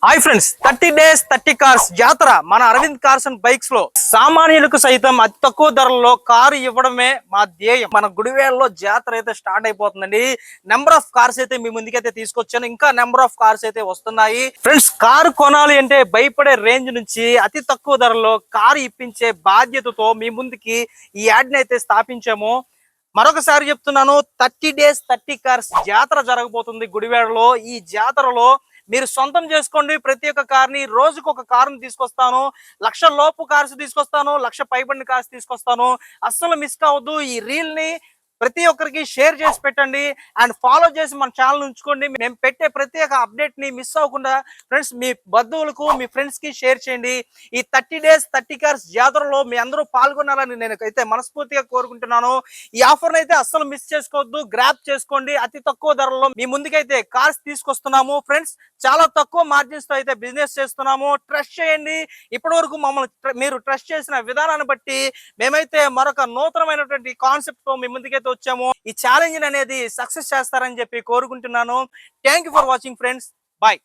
Hi friends, 30 days 30 cars జాతర మన Arvind cars and bikes లో సామాన్యులకు సైతం అతి తక్కువ ధరల్లో కారు ఇవ్వడమే మా ధ్యేయం. మన గుడివేలలో జాతర అయితే స్టార్ట్ అయిపోతుందండి. నెంబర్ ఆఫ్ కార్స్ అయితే మీ ముందుకైతే తీసుకొచ్చాను. ఇంకా నెంబర్ ఆఫ్ కార్స్ అయితే వస్తున్నాయి. ఫ్రెండ్స్, కారు కొనాలి అంటే భయపడే రేంజ్ నుంచి అతి తక్కువ ధరలో కారు ఇప్పించే బాధ్యతతో మీ ముందుకి ఈ యాడ్ ని అయితే స్థాపించాము. మరొకసారి చెప్తున్నాను, 30 days 30 కార్స్ జాతర జరగబోతుంది గుడివేడలో. ఈ జాతరలో మీరు సొంతం చేసుకోండి. ప్రతి ఒక్క కార్ని రోజుకు ఒక కారుని తీసుకొస్తాను. 1,00,000 లోపు కార్స్ తీసుకొస్తాను, 1,00,000 పైబడిన కార్స్ తీసుకొస్తాను. అస్సలు మిస్ కావద్దు. ఈ రీల్ ని ప్రతి ఒక్కరికి షేర్ చేసి పెట్టండి అండ్ ఫాలో చేసి మన ఛానల్ ఉంచుకోండి. మేము పెట్టే ప్రతి ఒక్క అప్డేట్ ని మిస్ అవ్వకుండా ఫ్రెండ్స్ మీ బంధువులకు మీ ఫ్రెండ్స్ కి షేర్ చేయండి. ఈ 30 days 30 కార్స్ జాతరలో మీ అందరూ పాల్గొనాలని నేను అయితే మనస్ఫూర్తిగా కోరుకుంటున్నాను. ఈ ఆఫర్ అయితే అస్సలు మిస్ చేసుకోవద్దు, గ్రాప్ చేసుకోండి. అతి తక్కువ ధరలో మీ ముందుకైతే కార్స్ తీసుకొస్తున్నాము ఫ్రెండ్స్. చాలా తక్కువ మార్జిన్స్ తో అయితే బిజినెస్ చేస్తున్నాము. ట్రస్ట్ చేయండి. ఇప్పటి వరకు మమ్మల్ని మీరు ట్రస్ట్ చేసిన విధానాన్ని బట్టి మేమైతే మరొక నూతనమైనటువంటి కాన్సెప్ట్ తో మీ ముందుకైతే వచ్చాము. ఈ ఛాలెంజ్ అనేది సక్సెస్ చేస్తారని చెప్పి కోరుకుంటున్నాను. Thank you for watching friends. Bye.